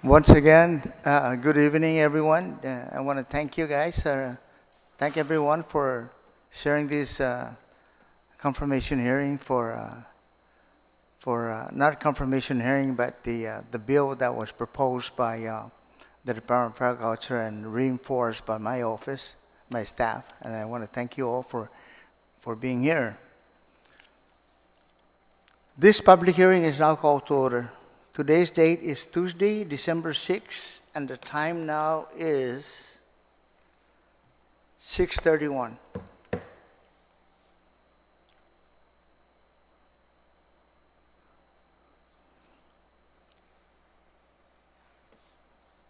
Once again, good evening, everyone. I want to thank you guys. Thank everyone for sharing this confirmation hearing for not confirmation hearing, but the bill that was proposed by the Department of Agriculture and reinforced by my office, my staff, and I want to thank you all for being here. This public hearing is now called to order. Today's date is Tuesday, December 6th, and the time now is 6:31.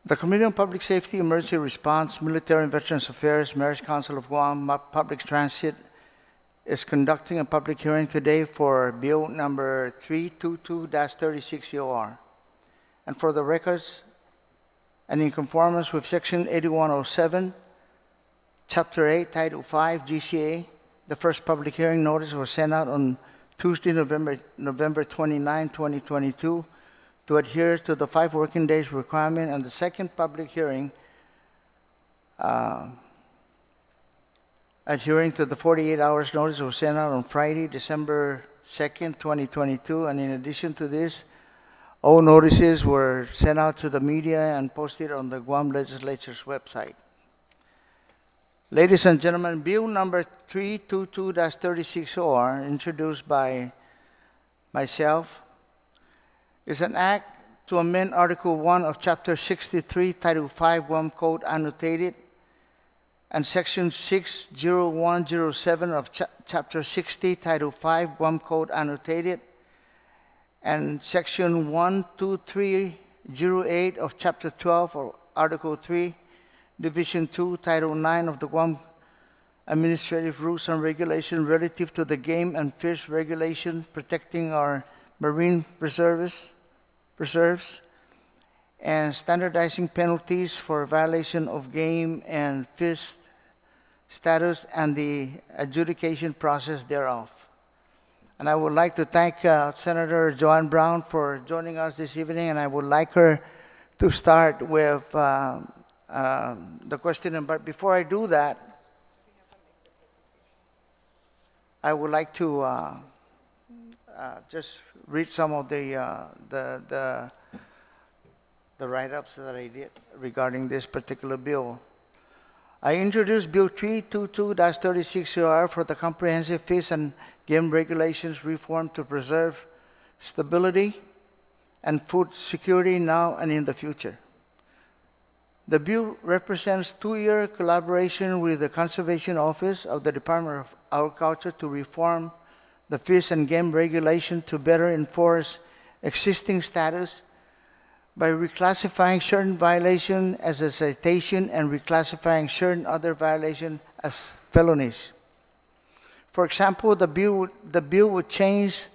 The Committee on Public Safety, Emergency Response, Military and Veterans Affairs, Marriage Council of Guam, Public Transit is conducting a public hearing today for Bill number 322-36 EOR. And for the records, and in conformance with Section 8107, Chapter 8, Title 5, GCA, the first public hearing notice was sent out on Tuesday, November 29, 2022, to adhere to the 5 working days requirement, and the second public hearing adhering to the 48 hours notice was sent out on Friday, December 2nd, 2022, and in addition to this, all notices were sent out to the media and posted on the Guam Legislature's website. Ladies and gentlemen, Bill number 322-36OR, introduced by myself, is an act to amend Article 1 of Chapter 63, Title 5, Guam Code Annotated, and Section 60107 of Chapter 60, Title 5, Guam Code Annotated, and Section 12308 of Chapter 12 of Article 3, Division 2, Title 9 of the Guam Administrative Rules and Regulations relative to the game and fish regulation protecting our marine preserves, and standardizing penalties for violation of game and fish status and the adjudication process thereof. And I would like to thank Senator Joanne Brown for joining us this evening, and I would like her to start with the question. But before I do that, I would like to just read some of the write-ups that I did regarding this particular bill. I introduced Bill 322-36OR for the Comprehensive Fish and Game Regulations reform to preserve stability and food security now and in the future. The bill represents 2-year collaboration with the Conservation Office of the Department of Agriculture to reform the fish and game regulation to better enforce existing status by reclassifying certain violation as a citation and reclassifying certain other violation as felonies. For example, the bill would change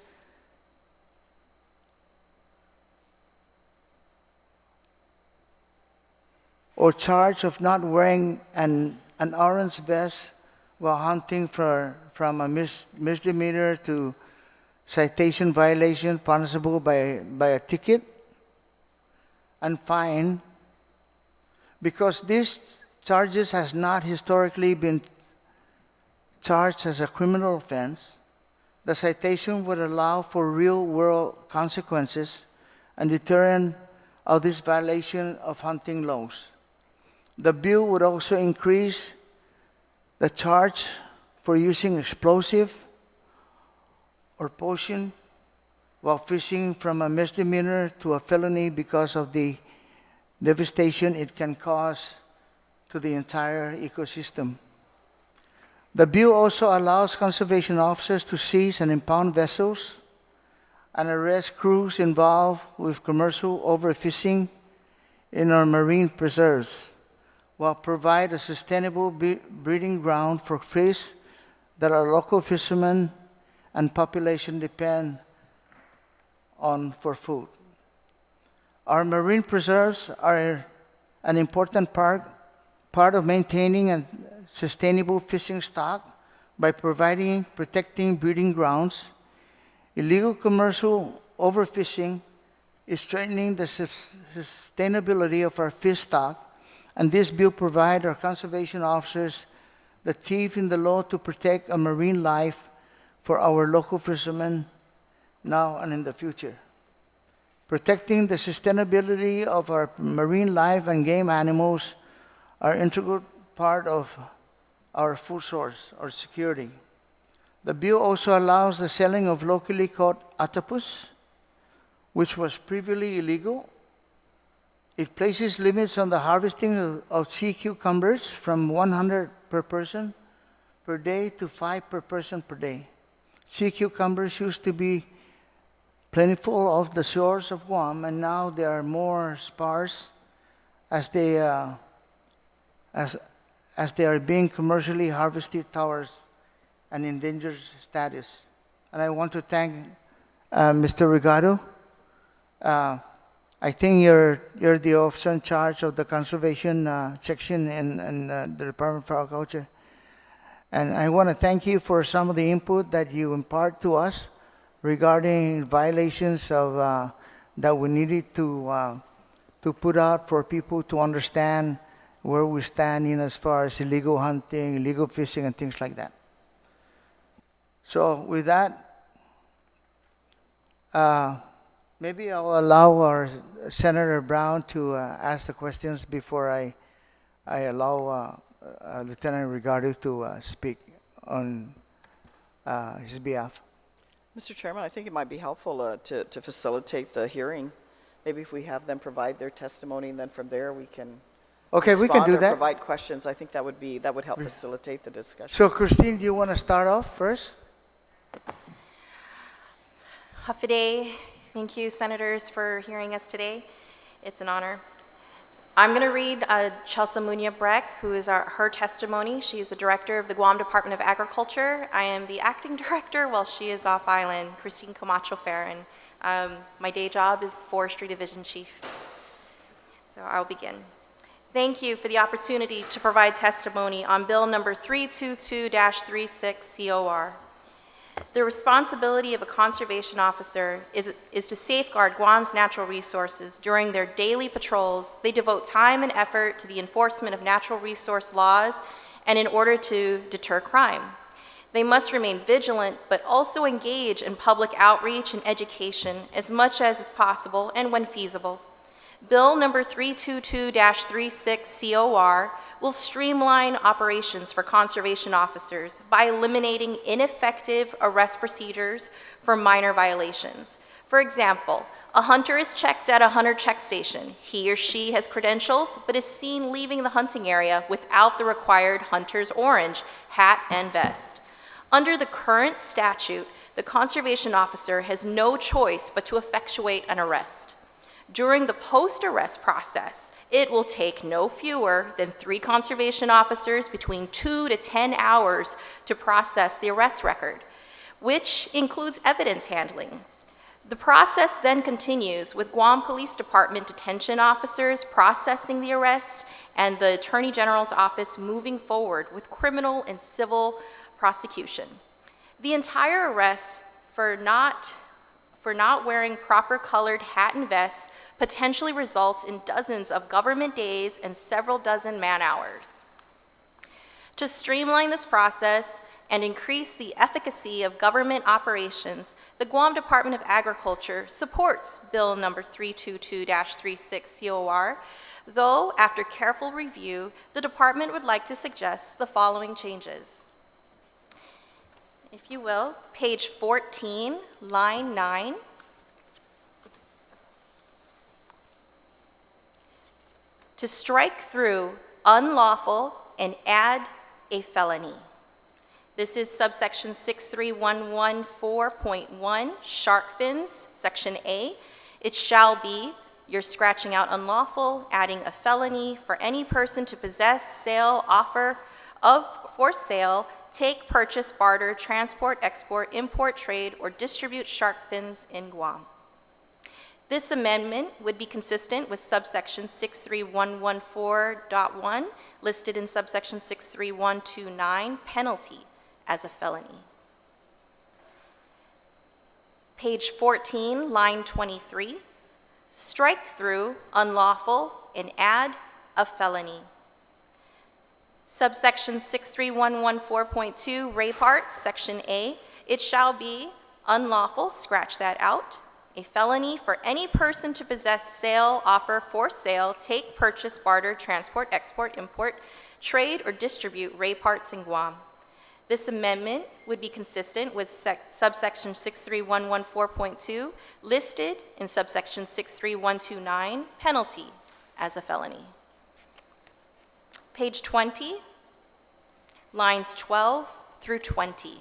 or charge of not wearing an orange vest while hunting from a misdemeanor to citation violation punishable by a ticket and fine. Because these charges has not historically been charged as a criminal offense, the citation would allow for real-world consequences and deterrent of this violation of hunting laws. The bill would also increase the charge for using explosive or poison while fishing from a misdemeanor to a felony because of the devastation it can cause to the entire ecosystem. The bill also allows conservation officers to seize and impound vessels and arrest crews involved with commercial overfishing in our marine preserves, while provide a sustainable breeding ground for fish that our local fishermen and population depend on for food. Our marine preserves are an important part of maintaining a sustainable fishing stock by protecting breeding grounds. Illegal commercial overfishing is strengthening the sustainability of our fish stock, and this bill provides our conservation officers the teeth in the law to protect a marine life for our local fishermen now and in the future. Protecting the sustainability of our marine life and game animals are integral part of our food source or security. The bill also allows the selling of locally caught octopus, which was previously illegal. It places limits on the harvesting of sea cucumbers from 100 per person per day to 5 per person per day. Sea cucumbers used to be plentiful off the shores of Guam, and now they are more sparse as they are being commercially harvested towards an endangered status. And I want to thank Mr. Rigado. I think you're the officer in charge of the conservation section in the Department of Agriculture. And I want to thank you for some of the input that you impart to us regarding violations of that we needed to put out for people to understand where we stand in as far as illegal hunting, illegal fishing, and things like that. So with that, maybe I'll allow our Senator Brown to ask the questions before I allow Lieutenant Rigardo to speak on his behalf. Mr. Chairman, I think it might be helpful to facilitate the hearing. Maybe if we have them provide their testimony, and then from there we can We can do or that. provide questions. I think that would help facilitate the discussion. So, Christine, do you want to start off first? Hafiday, thank you, senators, for hearing us today. It's an honor. I'm going to read Chelsea Munya-Breck, who is her testimony. She is the director of the Guam Department of Agriculture. I am the acting director while she is off island, Christine Camacho-Farron. My day job is Forestry Division Chief. So I'll begin. Thank you for the opportunity to provide testimony on Bill number 322-36 COR. The responsibility of a conservation officer is to safeguard Guam's natural resources. During their daily patrols, they devote time and effort to the enforcement of natural resource laws and in order to deter crime. They must remain vigilant, but also engage in public outreach and education as much as is possible and when feasible. Bill number 322-36 COR will streamline operations for conservation officers by eliminating ineffective arrest procedures for minor violations. For example, a hunter is checked at a hunter check station. He or she has credentials, but is seen leaving the hunting area without the required hunter's orange hat and vest. Under the current statute, the conservation officer has no choice but to effectuate an arrest. During the post-arrest process, it will take no fewer than 3 conservation officers between 2 to 10 hours to process the arrest record, which includes evidence handling. The process then continues with Guam Police Department detention officers processing the arrest and the Attorney General's office moving forward with criminal and civil prosecution. The entire arrest for not wearing proper colored hat and vest potentially results in dozens of government days and several dozen man-hours. To streamline this process and increase the efficacy of government operations, the Guam Department of Agriculture supports Bill number 322-36 COR, though after careful review, the department would like to suggest the following changes. If you will, page 14, line 9. To strike through unlawful and add a felony. This is subsection 63114.1, shark fins, section A. It shall be, you're scratching out unlawful, adding a felony for any person to possess, sale, offer of for sale, take, purchase, barter, transport, export, import, trade, or distribute shark fins in Guam. This amendment would be consistent with subsection 63114.1, listed in subsection 63129, penalty as a felony. Page 14, line 23. strike through unlawful and add a felony. Subsection 63114.2, rape arts, Section A, it shall be unlawful, scratch that out, a felony for any person to possess, sale, offer, for sale, take, purchase, barter, transport, export, import, trade, or distribute rape arts in Guam. This amendment would be consistent with subsection 63114.2, listed in subsection 63129, penalty as a felony. Page 20, lines 12 through 20.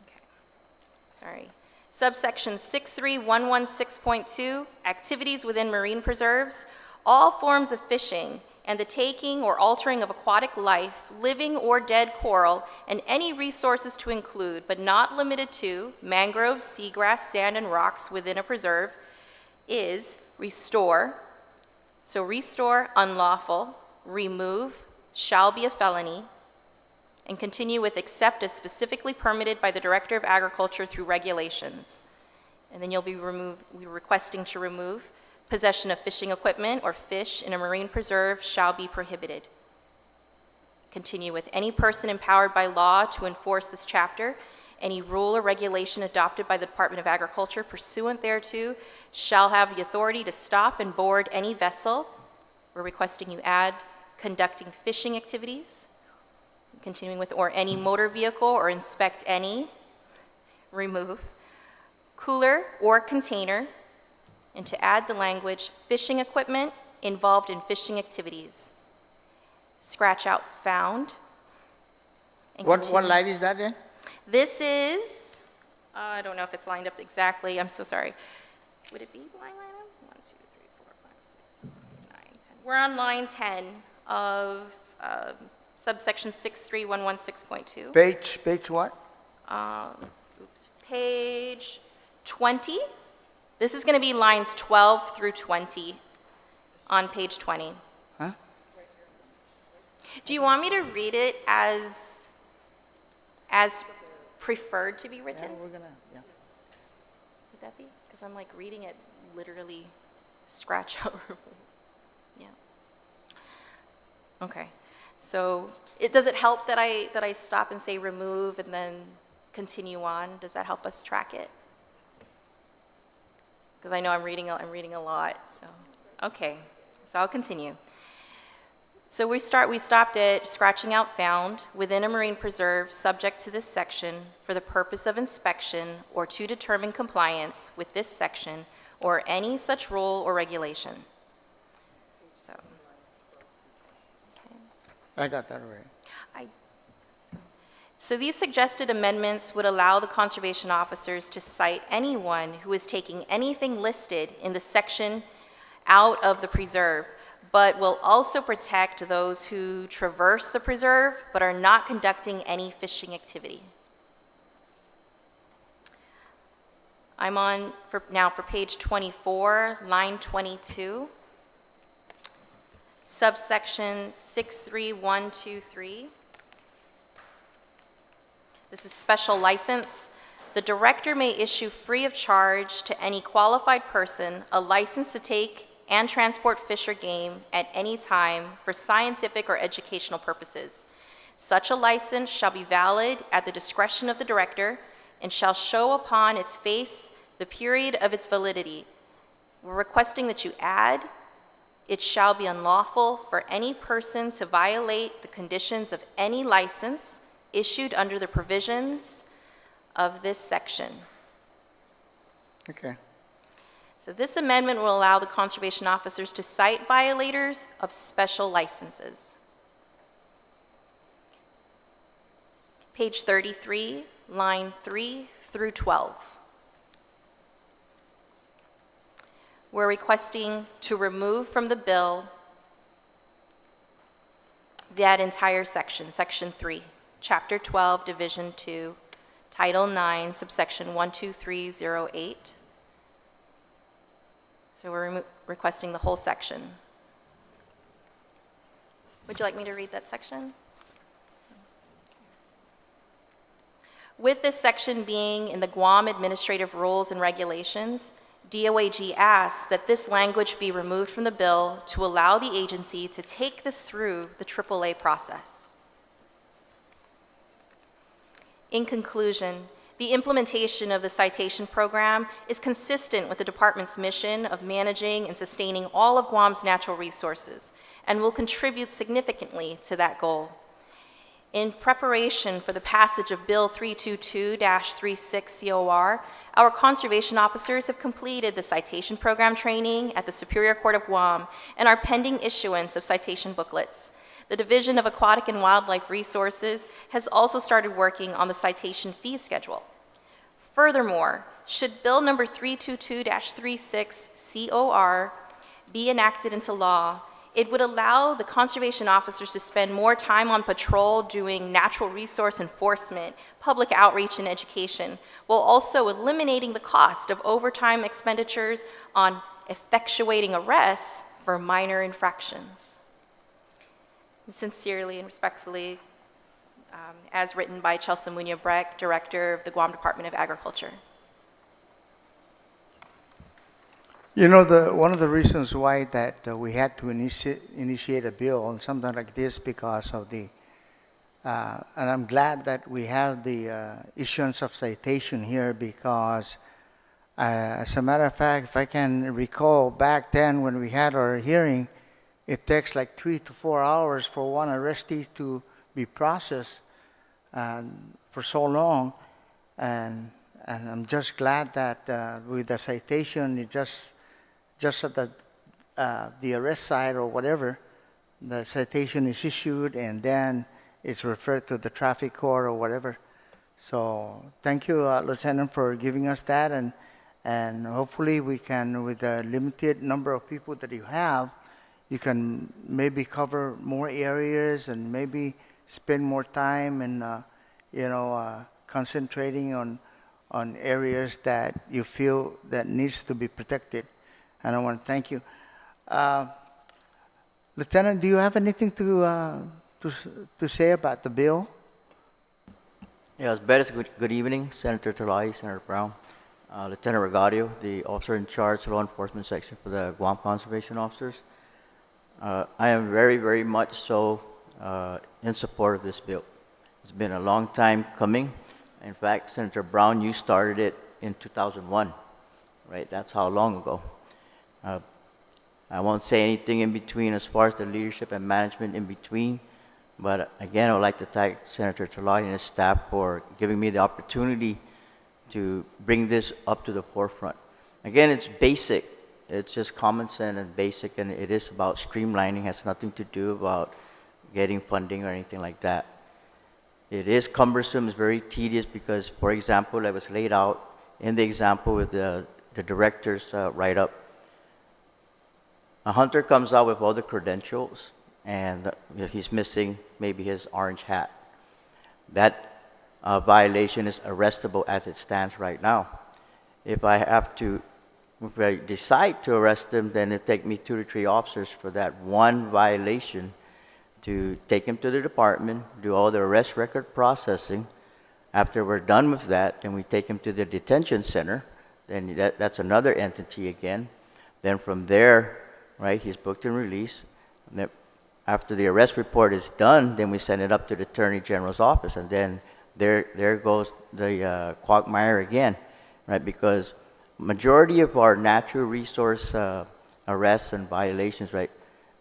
Okay. Sorry. Subsection 63116.2, activities within marine preserves, all forms of fishing and the taking or altering of aquatic life, living or dead coral, and any resources to include, but not limited to, mangroves, seagrass, sand, and rocks within a preserve, is restore. So restore, unlawful, remove, shall be a felony, and continue with except as specifically permitted by the Director of Agriculture through regulations. And then we're requesting to remove possession of fishing equipment or fish in a marine preserve shall be prohibited. Continue with any person empowered by law to enforce this chapter, any rule or regulation adopted by the Department of Agriculture pursuant thereto shall have the authority to stop and board any vessel. We're requesting you add conducting fishing activities. Continuing with or any motor vehicle or inspect any. Remove. Cooler or container. And to add the language fishing equipment involved in fishing activities. Scratch out found. And What continue. line is that in? This is, I don't know if it's lined up exactly, I'm so sorry. Would it be line item? 1, 2, 3, 4, 5, 6, 7, 8, 9, 10. We're on line 10 of subsection 63116.2. Page what? Page 20. This is going to be lines 12 through 20 on page 20. Huh? Do you want me to read it as preferred to be Yeah, written? we're gonna, yeah. Would that be? Because I'm like reading it literally scratch out. Yeah. Okay. So does it help that I stop and say remove and then continue on? Does that help us track it? Because I know I'm reading a lot. So okay. So I'll continue. So we stopped at scratching out found within a marine preserve subject to this section for the purpose of inspection or to determine compliance with this section or any such rule or regulation. So, okay. I got that already. So these suggested amendments would allow the conservation officers to cite anyone who is taking anything listed in the section out of the preserve, but will also protect those who traverse the preserve but are not conducting any fishing activity. I'm on now for page 24, line 22, subsection 63123. This is special license. The director may issue free of charge to any qualified person a license to take and transport fish or game at any time for scientific or educational purposes. Such a license shall be valid at the discretion of the director and shall show upon its face the period of its validity. We're requesting that you add, it shall be unlawful for any person to violate the conditions of any license issued under the provisions of this section. Okay. So this amendment will allow the conservation officers to cite violators of special licenses. Page 33, line 3 through 12. We're requesting to remove from the bill that entire section, section 3, chapter 12, division 2, title 9, subsection 12308. So we're requesting the whole section. Would you like me to read that section? With this section being in the Guam Administrative Rules and Regulations, DOAG asks that this language be removed from the bill to allow the agency to take this through the AAA process. In conclusion, the implementation of the citation program is consistent with the department's mission of managing and sustaining all of Guam's natural resources and will contribute significantly to that goal. In preparation for the passage of Bill 322-36 COR, our conservation officers have completed the citation program training at the Superior Court of Guam and are pending issuance of citation booklets. The Division of Aquatic and Wildlife Resources has also started working on the citation fee schedule. Furthermore, should Bill number 322-36 COR be enacted into law, it would allow the conservation officers to spend more time on patrol doing natural resource enforcement, public outreach, and education, while also eliminating the cost of overtime expenditures on effectuating arrests for minor infractions. Sincerely and respectfully, as written by Chelsea Munya-Breck, Director of the Guam Department of Agriculture. You know, one of the reasons why that we had to initiate a bill on something like this because of the, and I'm glad that we have the issuance of citation here because, as a matter of fact, if I can recall back then when we had our hearing, it takes like 3 to 4 hours for one arrestee to be processed for so long, and I'm just glad that with the citation, it just at the arrest site or whatever, the citation is issued and then it's referred to the traffic court or whatever. So thank you, Lieutenant, for giving us that, and hopefully we can, with the limited number of people that you have, you can maybe cover more areas and maybe spend more time and concentrating on areas that you feel that needs to be protected. And I want to thank you. Lieutenant, do you have anything to say about the bill? Yes, Bettis, good evening. Senator Terlaje, Senator Brown. Lieutenant Regadio, the officer in charge of law enforcement section for the Guam Conservation Officers. I am very, very much so in support of this bill. It's been a long time coming. In fact, Senator Brown, you started it in 2001, right? That's how long ago. I won't say anything in between as far as the leadership and management in between, but again, I would like to thank Senator Terlaje and his staff for giving me the opportunity to bring this up to the forefront. Again, it's basic. It's just common sense and basic, and it is about streamlining. It has nothing to do about getting funding or anything like that. It is cumbersome. It's very tedious because, for example, that was laid out in the example with the director's write-up. A hunter comes out with all the credentials, and he's missing maybe his orange hat. That violation is arrestable as it stands right now. If I decide to arrest him, then it'll take me 2 to 3 officers for that one violation to take him to the department, do all the arrest record processing. After we're done with that, then we take him to the detention center. Then that's another entity again. Then from there, right, he's booked and released. And then after the arrest report is done, then we send it up to the Attorney General's office, and then there goes the quagmire again, right? Because majority of our natural resource arrests and violations, right?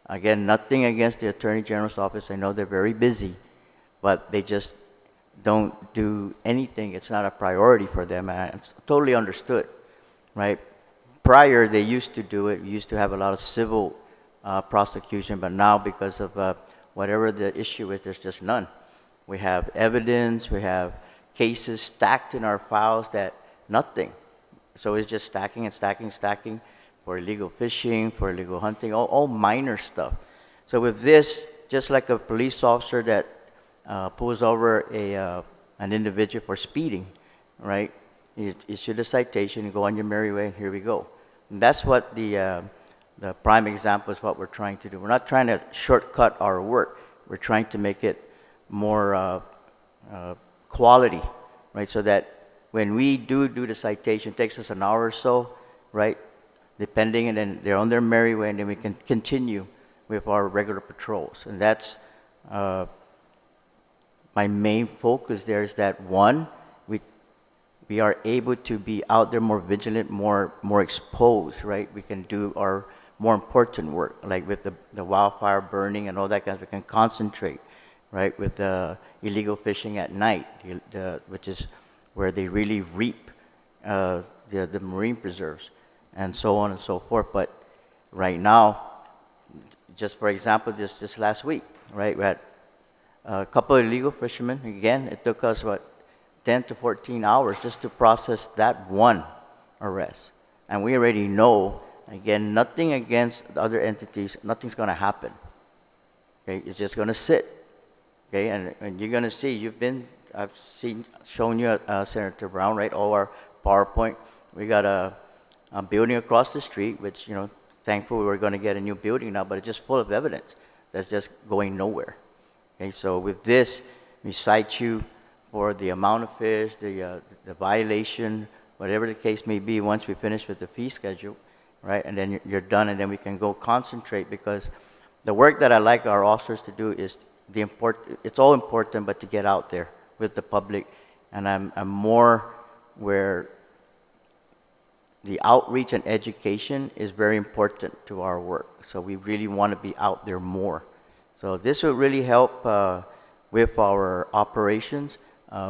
Again, nothing against the Attorney General's office. I know they're very busy, but they just don't do anything. It's not a priority for them, and it's totally understood, right? Prior, they used to do it. We used to have a lot of civil prosecution, but now because of whatever the issue is, there's just none. We have evidence, we have cases stacked in our files that nothing. So it's just stacking and stacking, stacking for illegal fishing, for illegal hunting, all minor stuff. So with this, just like a police officer that pulls over an individual for speeding, right? You issue the citation, you go on your merry way, and here we go. And that's what the prime example is what we're trying to do. We're not trying to shortcut our work. We're trying to make it more quality, right? So that when we do the citation, it takes us an hour or so, right? Depending, and then they're on their merry way, and then we can continue with our regular patrols. And that's my main focus there, is that one, we are able to be out there more vigilant, more exposed, right? We can do our more important work, like with the wildfire burning and all that kind of, we can concentrate, right? With the illegal fishing at night, which is where they really reap the marine preserves, and so on and so forth. But right now, just for example, just last week, right, we had a couple of illegal fishermen. Again, it took us, 10 to 14 hours just to process that one arrest. And we already know, again, nothing against the other entities, nothing's going to happen. Okay, it's just going to sit. Okay, and you're going to see, I've shown you, Senator Brown, right, all our PowerPoint. We got a building across the street, which, thankfully we're going to get a new building now, but it's just full of evidence that's just going nowhere. Okay, so with this, we cite you for the amount of fish, the violation, whatever the case may be, once we finish with the fee schedule, right? And then you're done, and then we can go concentrate, because the work that I like our officers to do is it's all important, but to get out there with the public. And I'm more where the outreach and education is very important to our work. So we really want to be out there more. So this will really help with our operations.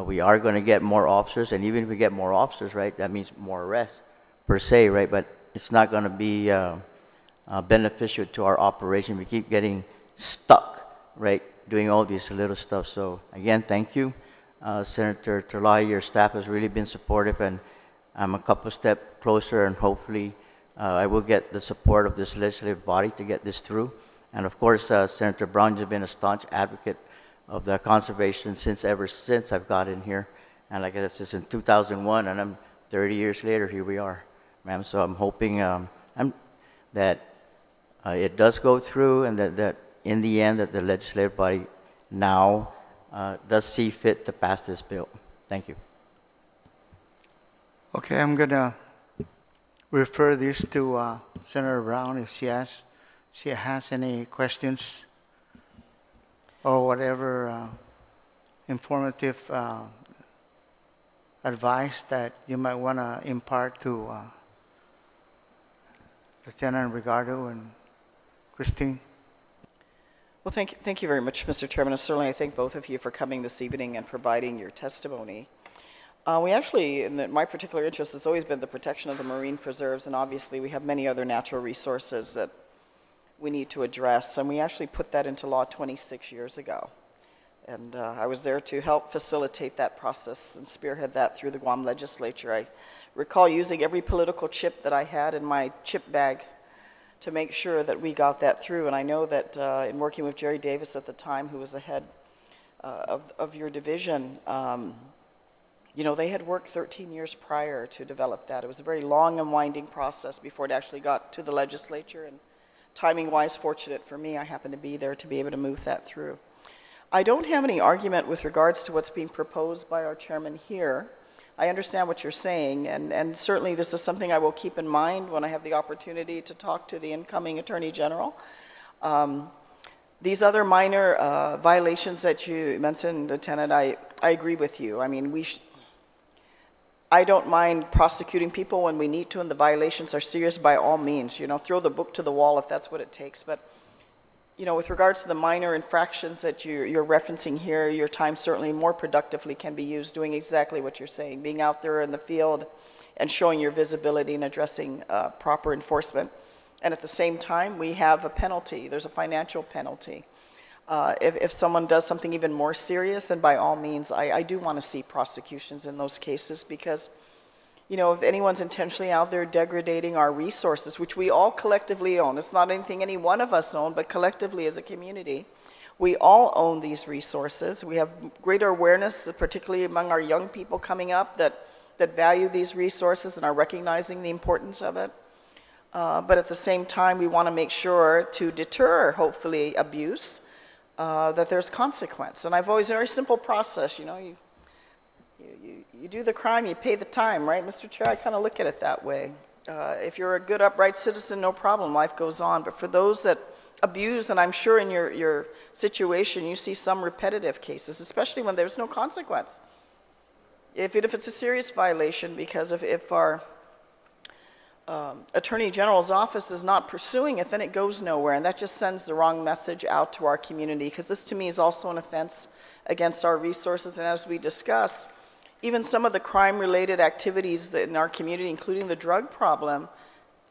We are going to get more officers, and even if we get more officers, right, that means more arrests per se, right? But it's not going to be beneficial to our operation. We keep getting stuck, right, doing all this little stuff. So again, thank you, Senator Terlaje. Your staff has really been supportive, and I'm a couple steps closer, and hopefully I will get the support of this legislative body to get this through. And of course, Senator Brown has been a staunch advocate of the conservation ever since I've got in here. And like I said, since 2001, and I'm 30 years later, here we are, ma'am. So I'm hoping that it does go through, and that in the end, that the legislative body now does see fit to pass this bill. Thank you. Okay, I'm going to refer this to Senator Brown if she has any questions or whatever informative advice that you might want to impart to Lieutenant Ricardo and Christine. Well, thank you very much, Mr. Chairman. And certainly, I thank both of you for coming this evening and providing your testimony. We actually, and my particular interest has always been the protection of the marine preserves, and obviously we have many other natural resources that we need to address, and we actually put that into law 26 years ago. And I was there to help facilitate that process and spearhead that through the Guam legislature. I recall using every political chip that I had in my chip bag to make sure that we got that through. And I know that in working with Jerry Davis at the time, who was the head of your division, they had worked 13 years prior to develop that. It was a very long and winding process before it actually got to the legislature. And timing-wise, fortunate for me, I happened to be there to be able to move that through. I don't have any argument with regards to what's being proposed by our chairman here. I understand what you're saying, and certainly this is something I will keep in mind when I have the opportunity to talk to the incoming Attorney General. These other minor violations that you mentioned, Lieutenant, I agree with you. I mean, I don't mind prosecuting people when we need to, and the violations are serious by all means. Throw the book to the wall if that's what it takes. But with regards to the minor infractions that you're referencing here, your time certainly more productively can be used doing exactly what you're saying, being out there in the field and showing your visibility and addressing proper enforcement. And at the same time, we have a penalty. There's a financial penalty. If someone does something even more serious, then by all means, I do want to see prosecutions in those cases, because if anyone's intentionally out there degrading our resources, which we all collectively own, it's not anything any one of us own, but collectively as a community, we all own these resources. We have greater awareness, particularly among our young people coming up, that value these resources and are recognizing the importance of it. But at the same time, we want to make sure to deter, hopefully, abuse, that there's consequence. And I've always a very simple process, you do the crime, you pay the time, right, Mr. Chair? I kind of look at it that way. If you're a good, upright citizen, no problem, life goes on. But for those that abuse, and I'm sure in your situation you see some repetitive cases, especially when there's no consequence. If it's a serious violation, because if our Attorney General's office is not pursuing it, then it goes nowhere, and that just sends the wrong message out to our community, because this to me is also an offense against our resources. And as we discussed, even some of the crime-related activities that in our community, including the drug problem,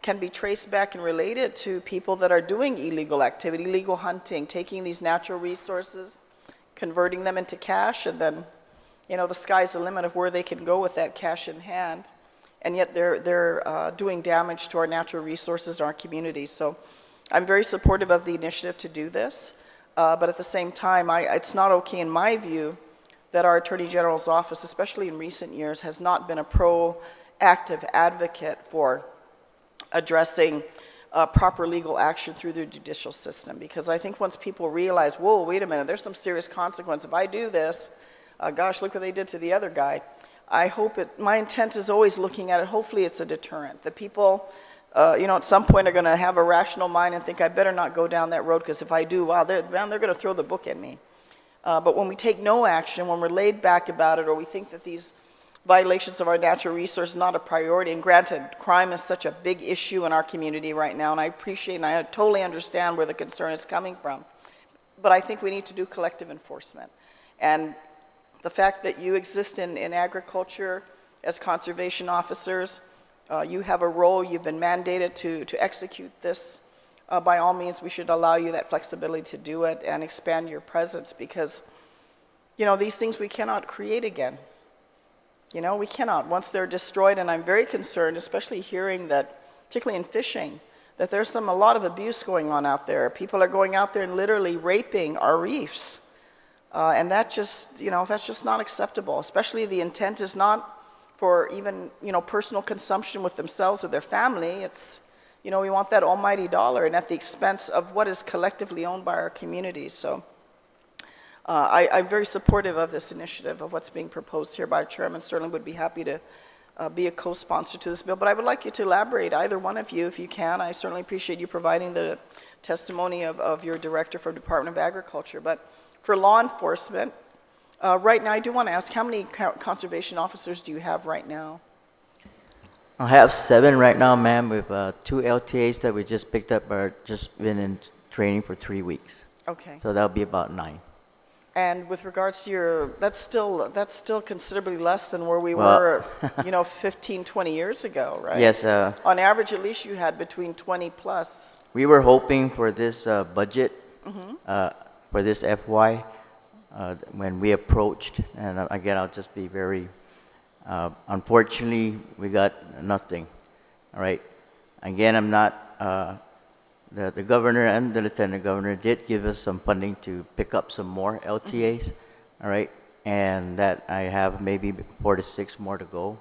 can be traced back and related to people that are doing illegal activity, illegal hunting, taking these natural resources, converting them into cash, and then, you know, the sky's the limit of where they can go with that cash in hand. And yet they're doing damage to our natural resources in our communities. So I'm very supportive of the initiative to do this, but at the same time, it's not okay in my view that our Attorney General's office, especially in recent years, has not been a proactive advocate for addressing proper legal action through the judicial system. Because I think once people realize, whoa, wait a minute, there's some serious consequence. If I do this, gosh, look what they did to the other guy. I hope my intent is always looking at it, hopefully it's a deterrent. That people, you know, at some point are going to have a rational mind and think, I better not go down that road, because if I do, wow, they're going to throw the book at me. But when we take no action, when we're laid back about it, or we think that these violations of our natural resources not a priority, and granted, crime is such a big issue in our community right now, and I appreciate and I totally understand where the concern is coming from, but I think we need to do collective enforcement. And the fact that you exist in agriculture as conservation officers, you have a role, you've been mandated to execute this. By all means, we should allow you that flexibility to do it and expand your presence, because, you know, these things we cannot create again. You know, we cannot. Once they're destroyed, and I'm very concerned, especially hearing that, particularly in fishing, that there's a lot of abuse going on out there. People are going out there and literally raping our reefs. And that just, you know, that's just not acceptable. Especially the intent is not for even, you know, personal consumption with themselves or their family. It's, you know, we want that almighty dollar, and at the expense of what is collectively owned by our communities. So I'm very supportive of this initiative, of what's being proposed here by our chairman. Certainly would be happy to be a co-sponsor to this bill. But I would like you to elaborate, either one of you, if you can. I certainly appreciate you providing the testimony of your director for Department of Agriculture. But for law enforcement, right now, I do want to ask, how many conservation officers do you have right now? I have 7 right now, ma'am, with 2 LTAs that we just picked up, are just been in training for 3 weeks. Okay. So that'll be about 9. And with regards to your, that's still considerably less than where we were, you know, 15, 20 years ago, right? Yes. On average, at least you had between 20 plus. We were hoping for this budget, for this FY, when we approached, and again, I'll just be very, unfortunately, we got nothing, all right? Again, I'm not, the governor and the lieutenant governor did give us some funding to pick up some more LTAs, all right? And that I have maybe 4 to 6 more to go.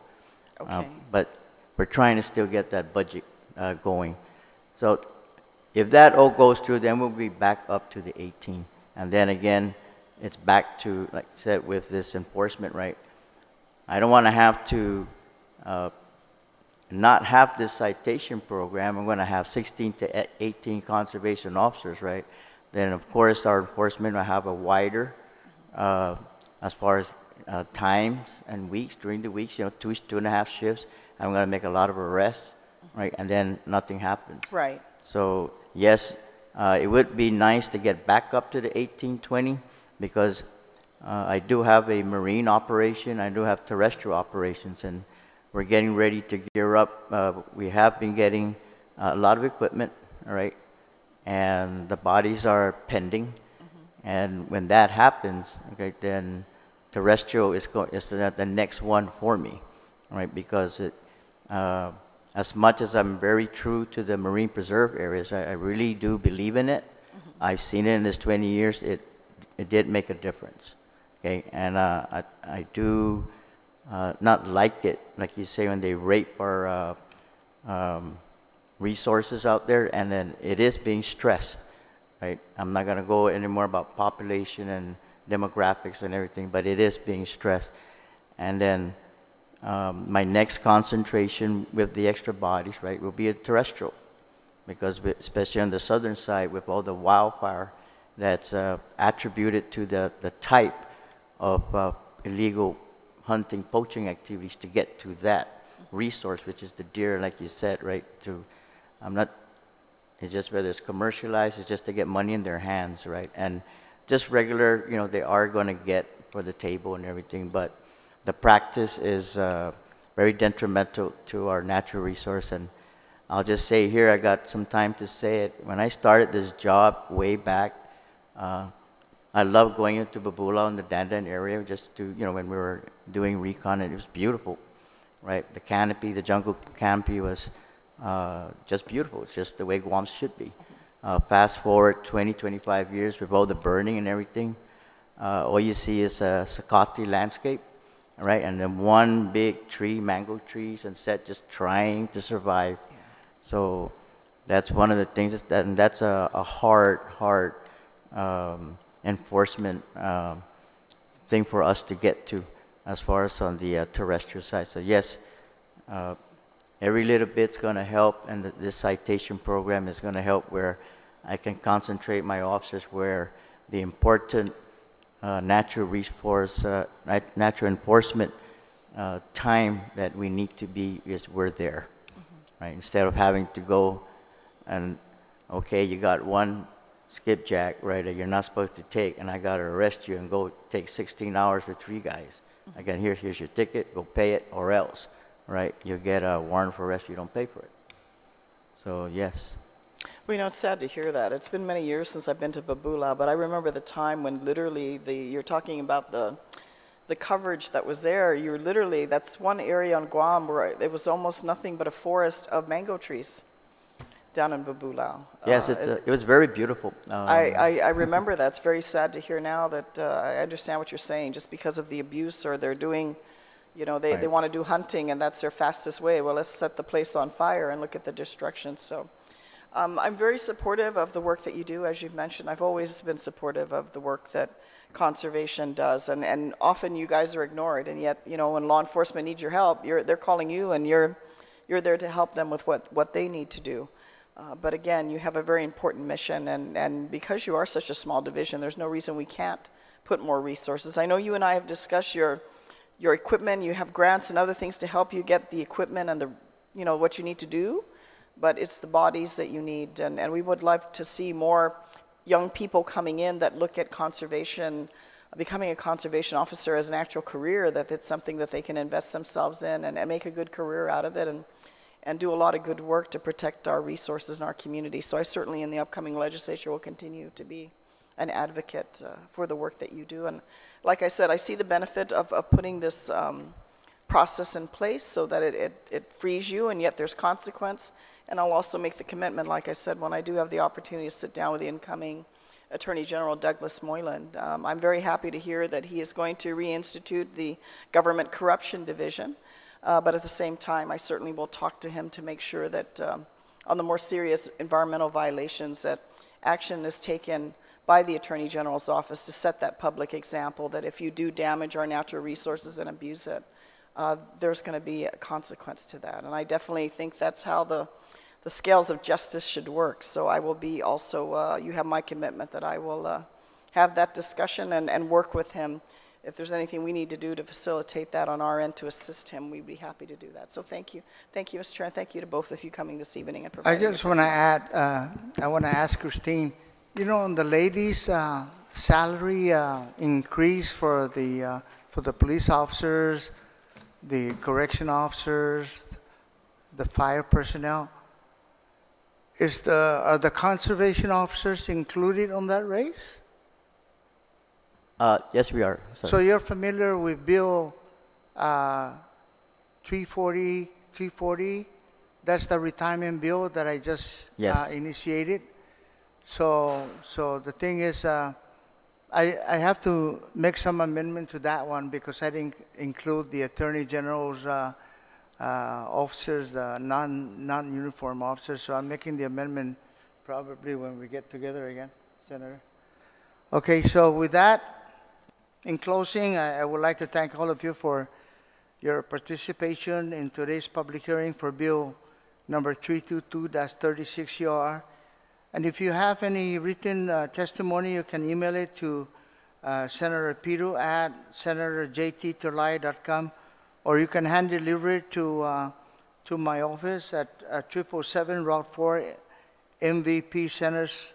Okay. But we're trying to still get that budget going. So if that all goes through, then we'll be back up to the 18. And then again, it's back to, like I said, with this enforcement, right? I don't want to have to not have this citation program. I'm going to have 16 to 18 conservation officers, right? Then, of course, our enforcement will have a wider, as far as times and weeks, during the weeks, you know, 2.5 shifts. I'm going to make a lot of arrests, right? And then nothing happens. Right. So, yes, it would be nice to get back up to the 18-20, because I do have a marine operation, I do have terrestrial operations, and we're getting ready to gear up. We have been getting a lot of equipment, all right, and the bodies are pending. And when that happens, okay, then terrestrial is the next one for me, all right, because it, as much as I'm very true to the marine preserve areas, I really do believe in it. I've seen it in this 20 years. It did make a difference, okay? And I do not like it, like you say, when they rape our resources out there, and then it is being stressed, right? I'm not going to go anymore about population and demographics and everything, but it is being stressed. And then My next concentration with the extra bodies, right, will be a terrestrial, because especially on the southern side with all the wildfire that's attributed to the type of illegal hunting, poaching activities to get to that resource, which is the deer, like you said, right? It's just whether it's commercialized, it's just to get money in their hands, right? And just regular, they are going to get for the table and everything, but the practice is very detrimental to our natural resource. And I'll just say here, I got some time to say it. When I started this job way back, I loved going into Babula in the Dandan area just to, when we were doing recon, and it was beautiful, right? The canopy, the jungle canopy was just beautiful. It's just the way Guam should be. Fast forward 20, 25 years with all the burning and everything, all you see is a Sakati landscape, right? And then one big tree, mango tree, sunset, just trying to survive. Yeah. So that's one of the things, and that's a hard enforcement thing for us to get to as far as on the terrestrial side. So yes, every little bit's going to help, and this citation program is going to help where I can concentrate my officers where the important natural resource, natural enforcement time that we need to be is we're there, right? Instead of having to go and, okay, you got one skipjack, right, that you're not supposed to take, and I got to arrest you and go take 16 hours with 3 guys. I got, here's your ticket, go pay it, or else, right, you get a warrant for arrest, you don't pay for it. So, yes. Well, it's sad to hear that. It's been many years since I've been to Babula, but I remember the time when literally you're talking about the coverage that was there. You're literally, that's one area on Guam where it was almost nothing but a forest of mango trees down in Babula. Yes, it was very beautiful. I remember that. It's very sad to hear now that I understand what you're saying, just because of the abuse, or they're doing, they want to do hunting and that's their fastest way. Well, let's set the place on fire and look at the destruction. So I'm very supportive of the work that you do, as you've mentioned. I've always been supportive of the work that conservation does, and often you guys are ignored, and yet, when law enforcement needs your help, they're calling you, and you're there to help them with what they need to do. But again, you have a very important mission, and because you are such a small division, there's no reason we can't put more resources. I know you and I have discussed your equipment. You have grants and other things to help you get the equipment and what you need to do, but it's the bodies that you need, and we would love to see more young people coming in that look at conservation, becoming a conservation officer as an actual career, that it's something that they can invest themselves in and make a good career out of it, and do a lot of good work to protect our resources in our community. So I certainly in the upcoming legislature will continue to be an advocate for the work that you do. And like I said, I see the benefit of putting this process in place so that it frees you, and yet there's consequence. And I'll also make the commitment, like I said, when I do have the opportunity to sit down with the incoming Attorney General Douglas Moyland. I'm very happy to hear that he is going to reinstitute the Government Corruption Division. But at the same time, I certainly will talk to him to make sure that on the more serious environmental violations, that action is taken by the Attorney General's office to set that public example that if you do damage our natural resources and abuse it, there's going to be a consequence to that. And I definitely think that's how the scales of justice should work. So I will be also, you have my commitment that I will have that discussion and work with him. If there's anything we need to do to facilitate that on our end to assist him, we'd be happy to do that. So thank you. Thank you, Mr. Chair, and thank you to both of you coming this evening and providing. I just want to add, I want to ask Christine, the ladies' salary increase for the police officers, the correction officers, the fire personnel, are the conservation officers included on that raise? Yes, we are. Sorry. So you're familiar with Bill 340? That's the retirement bill that I just initiated. So the thing is, I have to make some amendment to that one because I didn't include the Attorney General's officers, the non-uniform officers. So I'm making the amendment probably when we get together again, Senator. Okay, so with that, in closing, I would like to thank all of you for your participation in today's public hearing for Bill number 322-36CR. And if you have any written testimony, you can email it to Senator Pedo at senatorjtterlaje.com, or you can hand deliver it to my office at 777 Route 4 MVP Centers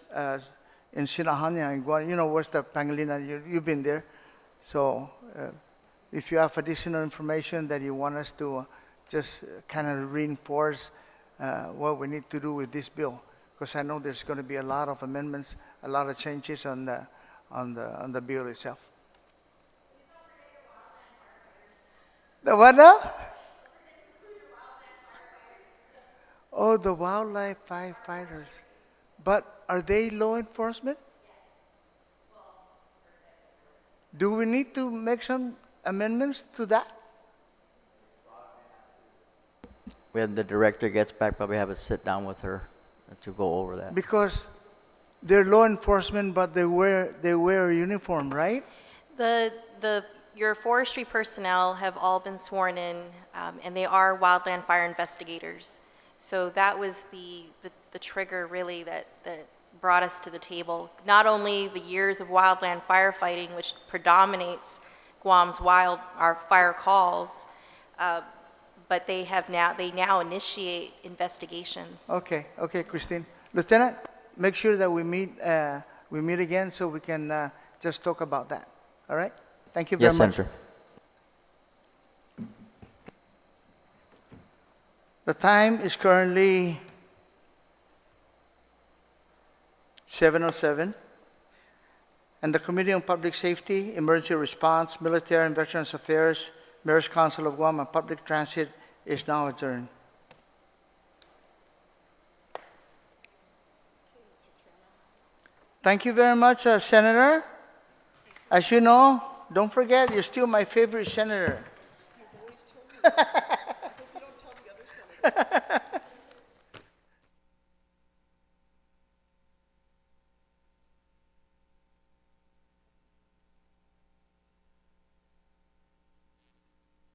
in Sinahania, in Guam. You know, where's the Pangilinan? You've been there. So if you have additional information that you want us to just kind of reinforce what we need to do with this bill, because I know there's going to be a lot of amendments, a lot of changes on the bill itself. The what now? Oh, the wildlife firefighters. But are they law enforcement? Do we need to make some amendments to that? When the director gets back, probably have a sit down with her to go over that. Because they're law enforcement, but they wear a uniform, right? Your forestry personnel have all been sworn in, and they are wildland fire investigators. So that was the trigger, really, that brought us to the table. Not only the years of wildland firefighting, which predominates Guam's our fire calls, but they now initiate investigations. Okay, Christine. Lieutenant, make sure that we meet again so we can just talk about that. All right? Thank you very Yes, much. Senator. The time is currently 7:07, and the Committee on Public Safety, Emergency Response, Military and Veterans Affairs, Mayor's Council of Guam, and Public Transit is now adjourned. Thank you very much, Senator. As you know, don't forget, you're still my favorite senator. You don't tell the other senators.